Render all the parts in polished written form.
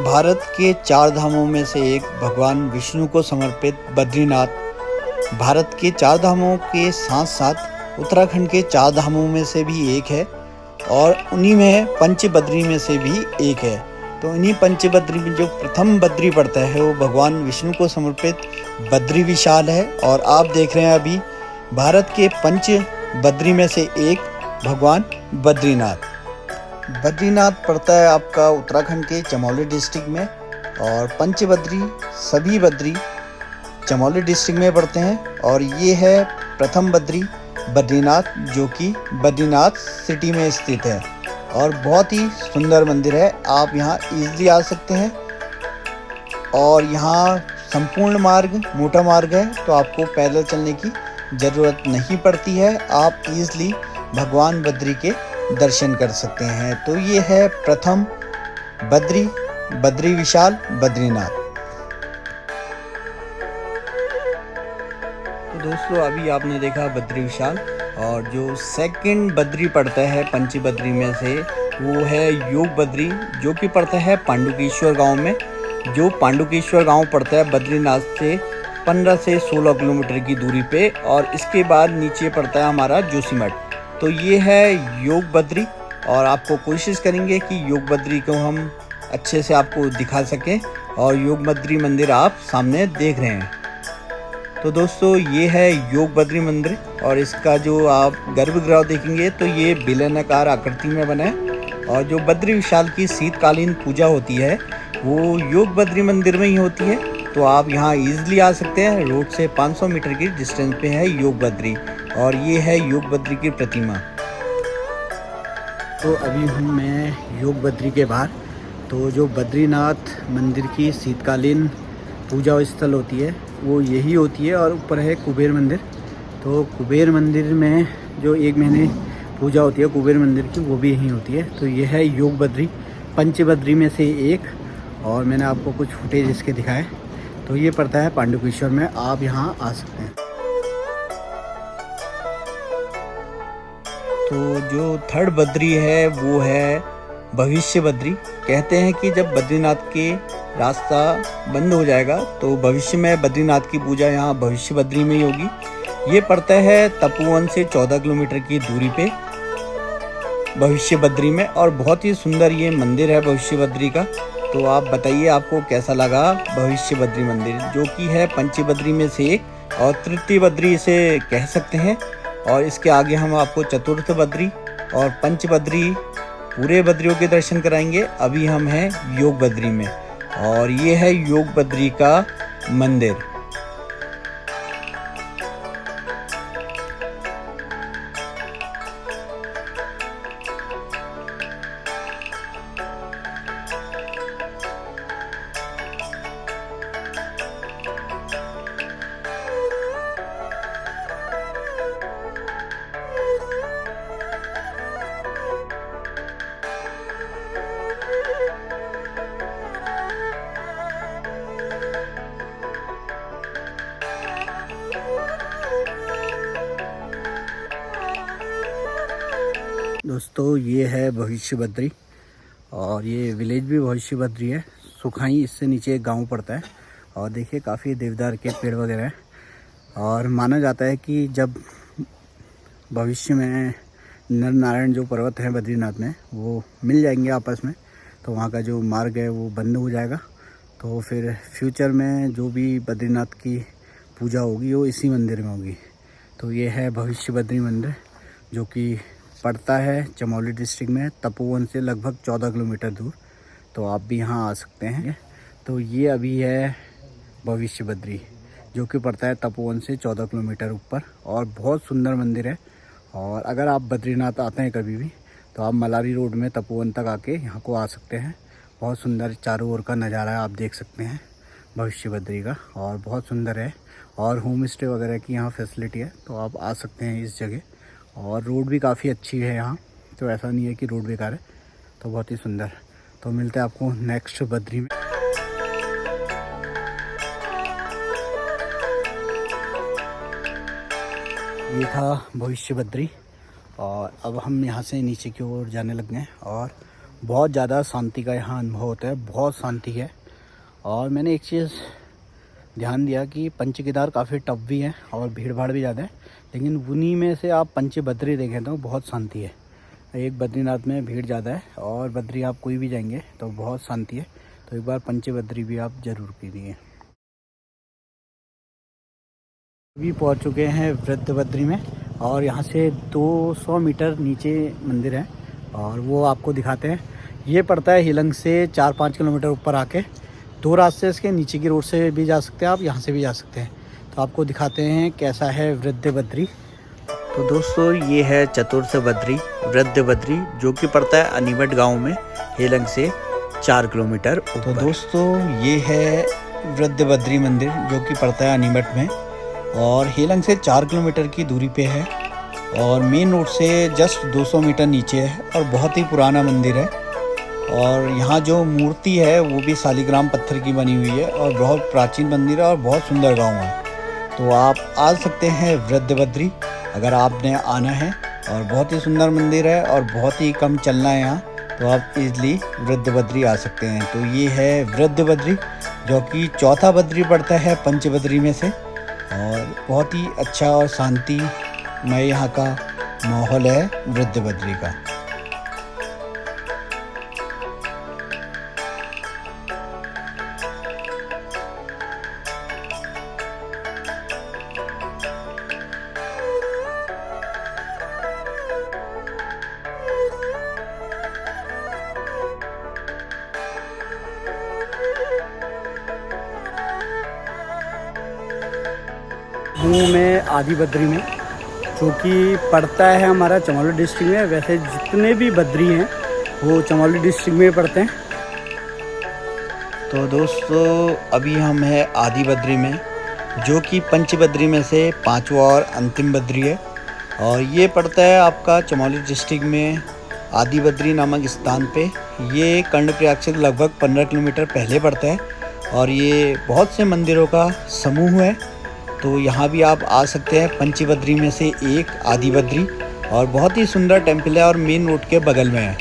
भारत के चार धामों में से एक भगवान विष्णु को समर्पित बद्रीनाथ भारत के चार धामों के साथ साथ उत्तराखंड के चार धामों में से भी एक है और उन्हीं में पंच बद्री में से भी एक है। तो इन्हीं पंच बद्री में जो प्रथम बद्री पड़ता है वो भगवान विष्णु को समर्पित बद्री विशाल है। और आप देख रहे हैं अभी भारत के पंच बद्री में से एक भगवान बद्रीनाथ। बद्रीनाथ पड़ता है आपका उत्तराखंड के चमोली डिस्ट्रिक्ट में और पंच बद्री सभी बद्री चमोली डिस्ट्रिक्ट में पड़ते हैं। और ये है प्रथम बद्री बद्रीनाथ जो कि बद्रीनाथ सिटी में स्थित है और बहुत ही सुंदर मंदिर है। आप यहाँ इजीली आ सकते हैं और यहाँ संपूर्ण मार्ग मोटा मार्ग है तो आपको पैदल चलने की ज़रूरत नहीं पड़ती है। आप इजीली भगवान बद्री के दर्शन कर सकते हैं। तो ये है प्रथम बद्री विशाल बद्रीनाथ। तो दोस्तों अभी आपने देखा बद्री विशाल और जो सेकंड बद्री पड़ता है पंच बद्री में से वो है योग बद्री जो कि पड़ता है पांडुकेश्वर गांव में। जो पांडुकेश्वर गांव पड़ता है बद्रीनाथ से 15 से 16 किलोमीटर की दूरी पे और इसके बाद नीचे पड़ता है हमारा जोशीमठ। तो ये है योग बद्री और आपको कोशिश करेंगे कि योग बद्री को हम अच्छे से आपको दिखा सकें और योग बद्री मंदिर आप सामने देख रहे हैं। तो दोस्तों ये है योग बद्री मंदिर और इसका जो आप गर्भगृह देखेंगे तो ये बेलनाकार आकृति में बना है। और जो बद्री विशाल की शीतकालीन पूजा होती है वो योग बद्री मंदिर में ही होती है। तो आप यहाँ इजीली आ सकते हैं। रोड से 500 मीटर की डिस्टेंस पे है योग बद्री और ये है योग बद्री की प्रतिमा। तो अभी हूँ मैं योग बद्री के बाहर। तो जो बद्रीनाथ मंदिर की शीतकालीन पूजा स्थल होती है वो यही होती है और ऊपर है कुबेर मंदिर। तो कुबेर मंदिर में जो 1 महीने पूजा होती है कुबेर मंदिर की वो भी यहीं होती है। तो ये है योग बद्री पंच बद्री में से एक और मैंने आपको कुछ फुटेज इसके दिखाए। तो ये पड़ता है पांडुकेश्वर में, आप यहाँ आ सकते हैं। तो जो थर्ड बद्री है वो है भविष्य बद्री। कहते हैं कि जब बद्रीनाथ के रास्ता बंद हो जाएगा तो भविष्य में बद्रीनाथ की पूजा यहाँ भविष्य बद्री में ही होगी। ये पड़ता है तपोवन से 14 किलोमीटर की दूरी पे भविष्य बद्री में और बहुत ही सुंदर ये मंदिर है भविष्य बद्री का। तो आप बताइए आपको कैसा लगा भविष्य बद्री मंदिर जो कि है पंच बद्री में से एक और तृतीय बद्री इसे कह सकते हैं। और इसके आगे हम आपको चतुर्थ बद्री और पंच बद्री पूरे बद्रियों के दर्शन कराएंगे। अभी हम हैं योग बद्री में और ये है योग बद्री का मंदिर। दोस्तों ये है भविष्य बद्री और ये विलेज भी भविष्य बद्री है। सुखाई इससे नीचे एक गांव पड़ता है और देखिए काफ़ी देवदार के पेड़ वगैरह हैं। और माना जाता है कि जब भविष्य में नर नारायण जो पर्वत हैं बद्रीनाथ में वो मिल जाएंगे आपस में तो वहाँ का जो मार्ग है वो बंद हो जाएगा। तो फिर फ्यूचर में जो भी बद्रीनाथ की पूजा होगी वो इसी मंदिर में होगी। तो ये है भविष्य बद्री मंदिर जो कि पड़ता है चमोली डिस्ट्रिक्ट में तपोवन से लगभग 14 किलोमीटर दूर। तो आप भी यहाँ आ सकते हैं। तो ये अभी है भविष्य बद्री जो कि पड़ता है तपोवन से 14 किलोमीटर ऊपर और बहुत सुंदर मंदिर है। और अगर आप बद्रीनाथ आते हैं कभी भी तो आप मलारी रोड में तपोवन तक आके यहाँ को आ सकते हैं। बहुत सुंदर चारों ओर का नज़ारा आप देख सकते हैं भविष्य बद्री का और बहुत सुंदर है। और होम स्टे वगैरह की यहाँ फैसिलिटी है तो आप आ सकते हैं इस जगह। और रोड भी काफ़ी अच्छी है यहाँ, तो ऐसा नहीं है कि रोड बेकार है। तो बहुत ही सुंदर। तो मिलते हैं आपको नेक्स्ट बद्री में। ये था भविष्य बद्री और अब हम यहाँ से नीचे की ओर जाने लग गए और बहुत ज़्यादा शांति का यहाँ अनुभव होता है, बहुत शांति है। और मैंने एक चीज़ ध्यान दिया कि पंच केदार काफ़ी टफ भी है और भीड़ भाड़ भी ज़्यादा है, लेकिन उन्हीं में से आप पंच बद्री देखें तो बहुत शांति है। एक बद्रीनाथ में भीड़ ज़्यादा है और बद्री आप कोई भी जाएंगे तो बहुत शांति है, तो एक बार पंच बद्री भी आप ज़रूर कीजिए। अभी पहुंच चुके हैं वृद्ध बद्री में और यहाँ से 200 मीटर नीचे मंदिर है और वो आपको दिखाते हैं। ये पड़ता है हिलंग से 4-5 किलोमीटर ऊपर आके। 2 रास्ते इसके, नीचे की रोड से भी जा सकते हैं आप, यहाँ से भी जा सकते हैं। तो आपको दिखाते हैं कैसा है वृद्ध बद्री। तो दोस्तों ये है चतुर्थ बद्री, वृद्ध बद्री, जो कि पड़ता है अनीमठ गांव में हेलंग से 4 किलोमीटर। तो दोस्तों ये है वृद्ध बद्री मंदिर जो कि पड़ता है अनीमठ में और हेलंग से 4 किलोमीटर की दूरी पे है और मेन रोड से जस्ट 200 मीटर नीचे है और बहुत ही पुराना मंदिर है। और यहाँ जो मूर्ति है वो भी शालिग्राम पत्थर की बनी हुई है और बहुत प्राचीन मंदिर है और बहुत सुंदर गांव है। तो आप आ सकते हैं वृद्ध बद्री अगर आपने आना है, और बहुत ही सुंदर मंदिर है और बहुत ही कम चलना है यहाँ, तो आप इजली वृद्ध बद्री आ सकते हैं। तो ये है वृद्ध बद्री जो कि चौथा बद्री पड़ता है पंच बद्री में से और बहुत ही अच्छा और शांतिमय यहाँ का माहौल है वृद्ध बद्री का। हूँ मैं आदि बद्री में, जो कि पड़ता है हमारा चमोली डिस्ट्रिक्ट में। वैसे जितने भी बद्री हैं वो चमोली डिस्ट्रिक्ट में पड़ते हैं। तो दोस्तों अभी हम हैं आदि बद्री में, जो कि पंच बद्री में से 5वां और अंतिम बद्री है और ये पड़ता है आपका चमोली डिस्ट्रिक्ट में आदि बद्री नामक स्थान पे। ये कर्णप्रयाग से लगभग 15 किलोमीटर पहले पड़ता है और ये बहुत से मंदिरों का समूह है। तो यहाँ भी आप आ सकते हैं। पंच बद्री में से एक आदि बद्री और बहुत ही सुंदर टेम्पल है और मेन रोड के बगल में है,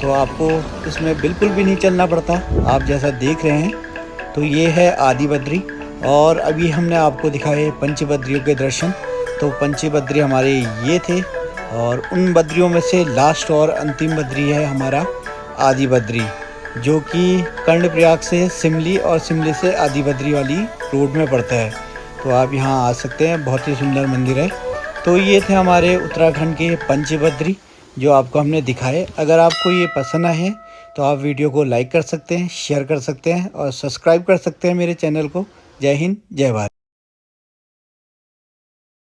तो आपको इसमें बिल्कुल भी नहीं चलना पड़ता, आप जैसा देख रहे हैं। तो ये है आदि बद्री और अभी हमने आपको दिखाए पंच बद्रियों के दर्शन। तो पंच बद्री हमारे ये थे और उन बद्रियों में से लास्ट और अंतिम बद्री है हमारा आदि बद्री, जो कि कर्णप्रयाग से सिमली और सिमली से आदि बद्री वाली रोड में पड़ता है। तो आप यहाँ आ सकते हैं, बहुत ही सुंदर मंदिर है। तो ये थे हमारे उत्तराखंड के पंच बद्री जो आपको हमने दिखाए। अगर आपको ये पसंद आए तो आप वीडियो को लाइक कर सकते हैं, शेयर कर सकते हैं और सब्सक्राइब कर सकते हैं मेरे चैनल को। जय हिंद, जय भारत।